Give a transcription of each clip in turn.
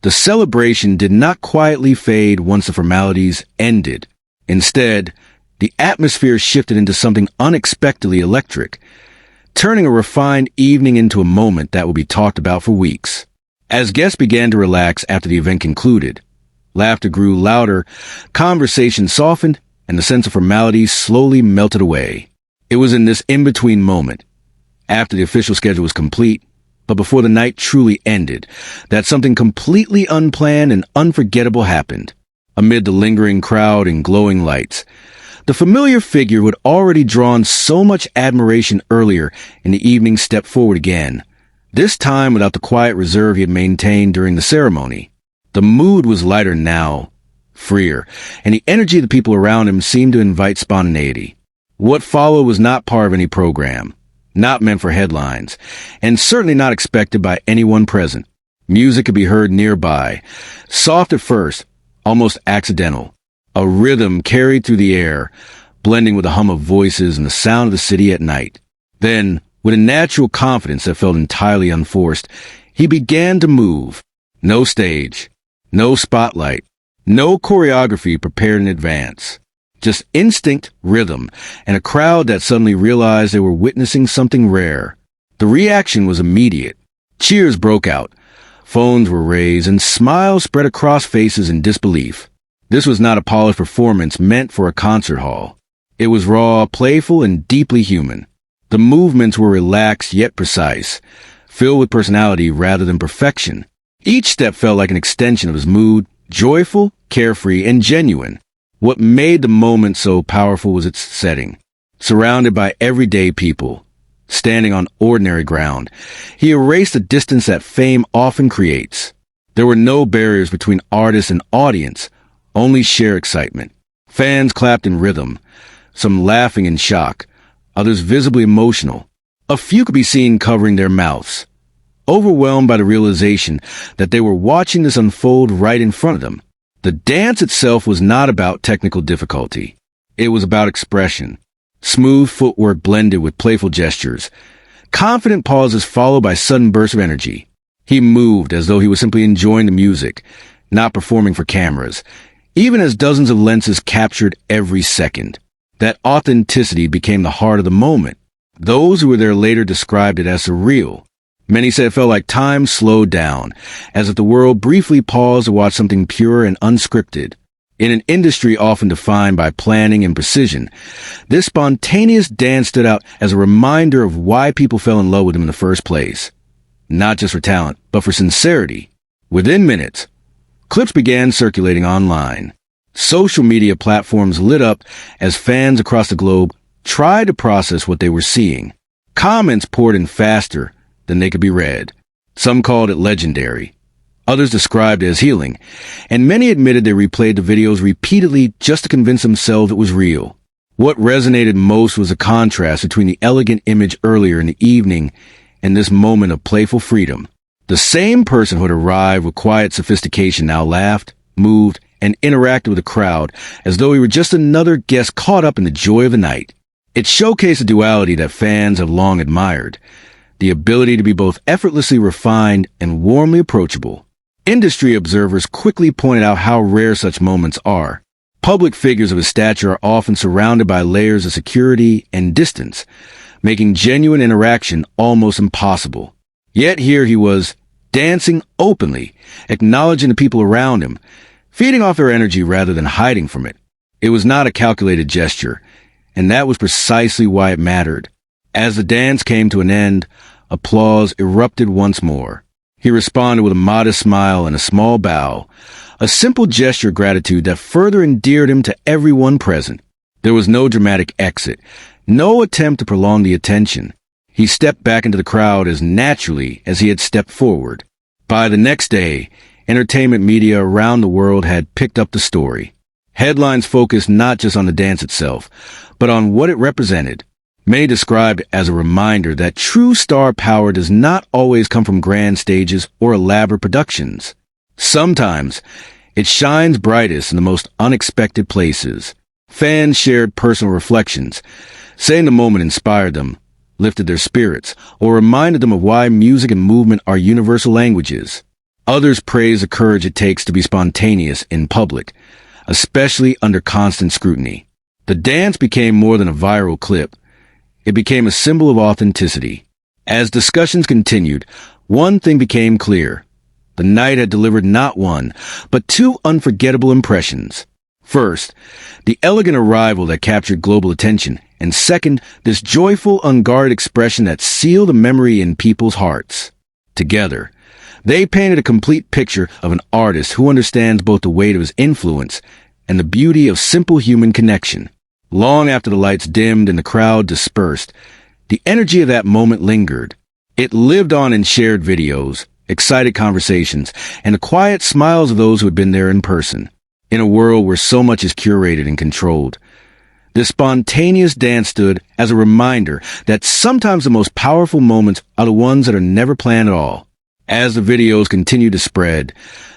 The celebration did not quietly fade once the formalities ended. Instead, the atmosphere shifted into something unexpectedly electric, turning a refined evening into a moment that would be talked about for weeks. As guests began to relax after the event concluded, laughter grew louder, conversation softened, and the sense of formality slowly melted away. It was in this in-between moment, after the official schedule was complete, but before the night truly ended, that something completely unplanned and unforgettable happened. Amid the lingering crowd and glowing lights, the familiar figure who had already drawn so much admiration earlier in the evening stepped forward again, this time without the quiet reserve he had maintained during the ceremony. The mood was lighter now, freer, and the energy of the people around him seemed to invite spontaneity. What followed was not part of any program, not meant for headlines, and certainly not expected by anyone present. Music could be heard nearby, soft at first, almost accidental. A rhythm carried through the air, blending with the hum of voices and the sound of the city at night. Then, with a natural confidence that felt entirely unforced, he began to move. No stage, no spotlight, no choreography prepared in advance. Just instinct, rhythm, and a crowd that suddenly realized they were witnessing something rare. The reaction was immediate. Cheers broke out. Phones were raised, and smiles spread across faces in disbelief. This was not a polished performance meant for a concert hall. It was raw, playful, and deeply human. The movements were relaxed yet precise, filled with personality rather than perfection. Each step felt like an extension of his mood, joyful, carefree, and genuine. What made the moment so powerful was its setting. Surrounded by everyday people, standing on ordinary ground, he erased the distance that fame often creates. There were no barriers between artist and audience, only sheer excitement. Fans clapped in rhythm, some laughing in shock, others visibly emotional. A few could be seen covering their mouths, overwhelmed by the realization that they were watching this unfold right in front of them. The dance itself was not about technical difficulty. It was about expression. Smooth footwork blended with playful gestures. Confident pauses followed by sudden bursts of energy. He moved as though he was simply enjoying the music, not performing for cameras, even as dozens of lenses captured every second. That authenticity became the heart of the moment. Those who were there later described it as surreal. Many said it felt like time slowed down, as if the world briefly paused to watch something pure and unscripted. In an industry often defined by planning and precision, this spontaneous dance stood out as a reminder of why people fell in love with him in the first place. Not just for talent, but for sincerity. Within minutes, clips began circulating online. Social media platforms lit up as fans across the globe tried to process what they were seeing. Comments poured in faster than they could be read. Some called it legendary. Others described it as healing, and many admitted they replayed the videos repeatedly just to convince themselves it was real. What resonated most was the contrast between the elegant image earlier in the evening and this moment of playful freedom. The same person who had arrived with quiet sophistication now laughed, moved, and interacted with the crowd as though he were just another guest caught up in the joy of the night. It showcased a duality that fans have long admired, the ability to be both effortlessly refined and warmly approachable. Industry observers quickly pointed out how rare such moments are. Public figures of his stature are often surrounded by layers of security and distance, making genuine interaction almost impossible. Yet here he was, dancing openly, acknowledging the people around him, feeding off their energy rather than hiding from it. It was not a calculated gesture, and that was precisely why it mattered. As the dance came to an end, applause erupted once more. He responded with a modest smile and a small bow, a simple gesture of gratitude that further endeared him to everyone present. There was no dramatic exit, no attempt to prolong the attention. He stepped back into the crowd as naturally as he had stepped forward. By the next day, entertainment media around the world had picked up the story. Headlines focused not just on the dance itself, but on what it represented. Many described it as a reminder that true star power does not always come from grand stages or elaborate productions. Sometimes, it shines brightest in the most unexpected places. Fans shared personal reflections, saying the moment inspired them, lifted their spirits, or reminded them of why music and movement are universal languages. Others praised the courage it takes to be spontaneous in public, especially under constant scrutiny. The dance became more than a viral clip. It became a symbol of authenticity. As discussions continued, one thing became clear. The night had delivered not one, but two unforgettable impressions. First, the elegant arrival that captured global attention, and second, this joyful, unguarded expression that sealed a memory in people's hearts. Together, they painted a complete picture of an artist who understands both the weight of his influence and the beauty of simple human connection. Long after the lights dimmed and the crowd dispersed, the energy of that moment lingered. It lived on in shared videos, excited conversations, and the quiet smiles of those who had been there in person. In a world where so much is curated and controlled, this spontaneous dance stood as a reminder that sometimes the most powerful moments are the ones that are never planned at all. As the videos continued to spread,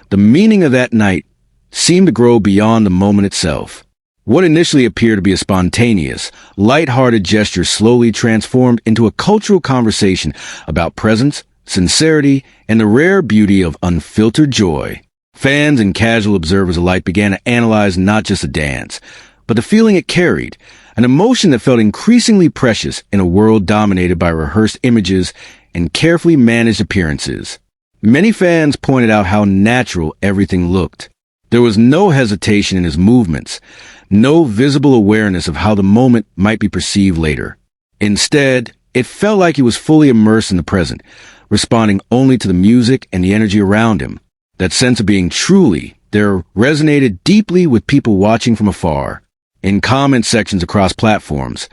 the meaning of that night seemed to grow beyond the moment itself. What initially appeared to be a spontaneous, light-hearted gesture slowly transformed into a cultural conversation about presence, sincerity, and the rare beauty of unfiltered joy. Fans and casual observers alike began to analyze not just the dance, but the feeling it carried, an emotion that felt increasingly precious in a world dominated by rehearsed images and carefully managed appearances. Many fans pointed out how natural everything looked. There was no hesitation in his movements, no visible awareness of how the moment might be perceived later. Instead, it felt like he was fully immersed in the present, responding only to the music and the energy around him. That sense of being truly there resonated deeply with people watching from afar. In comment sections across platforms,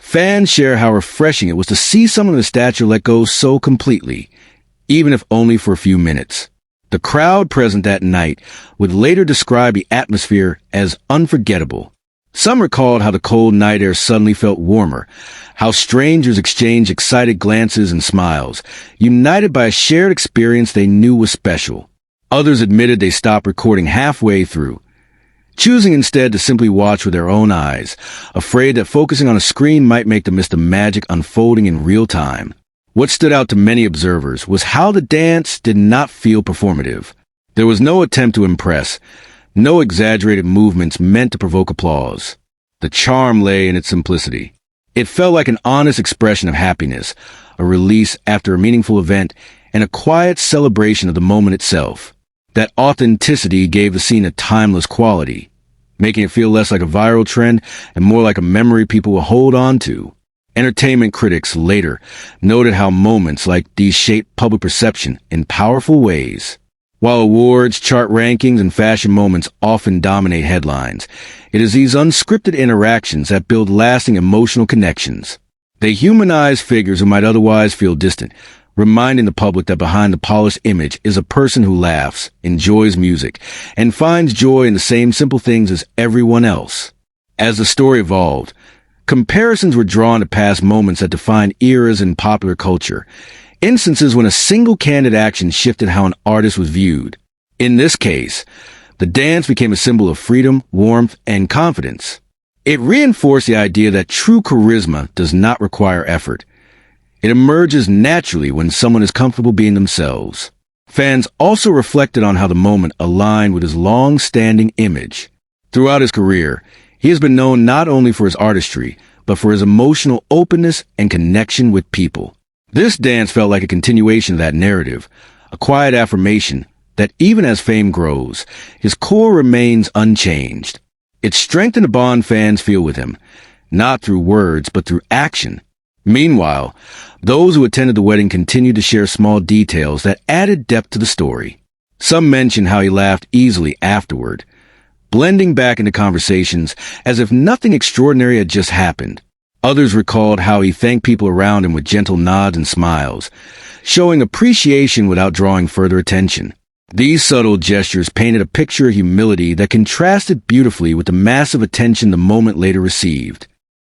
fans share how refreshing it was to see someone in the statue let go so completely, even if only for a few minutes. The crowd present that night would later describe the atmosphere as unforgettable. Some recalled how the cold night air suddenly felt warmer, how strangers exchanged excited glances and smiles, united by a shared experience they knew was special. Others admitted they stopped recording halfway through, choosing instead to simply watch with their own eyes, afraid that focusing on a screen might make them miss the magic unfolding in real time. What stood out to many observers was how the dance did not feel performative. There was no attempt to impress, no exaggerated movements meant to provoke applause. The charm lay in its simplicity. It felt like an honest expression of happiness, a release after a meaningful event, and a quiet celebration of the moment itself. That authenticity gave the scene a timeless quality, making it feel less like a viral trend and more like a memory people will hold on to. Entertainment critics later noted how moments like these shape public perception in powerful ways. While awards, chart rankings, and fashion moments often dominate headlines, it is these unscripted interactions that build lasting emotional connections. They humanize figures who might otherwise feel distant, reminding the public that behind the polished image is a person who laughs, enjoys music, and finds joy in the same simple things as everyone else. As the story evolved, comparisons were drawn to past moments that defined eras in popular culture, instances when a single candid action shifted how an artist was viewed. In this case, the dance became a symbol of freedom, warmth, and confidence. It reinforced the idea that true charisma does not require effort. It emerges naturally when someone is comfortable being themselves. Fans also reflected on how the moment aligned with his long-standing image. Throughout his career, he has been known not only for his artistry, but for his emotional openness and connection with people. This dance felt like a continuation of that narrative, a quiet affirmation that even as fame grows, his core remains unchanged. It strengthened the bond fans feel with him, not through words, but through action. Meanwhile, those who attended the wedding continued to share small details that added depth to the story. Some mentioned how he laughed easily afterward, blending back into conversations as if nothing extraordinary had just happened. Others recalled how he thanked people around him with gentle nods and smiles, showing appreciation without drawing further attention. These subtle gestures painted a picture of humility that contrasted beautifully with the massive attention the moment later received.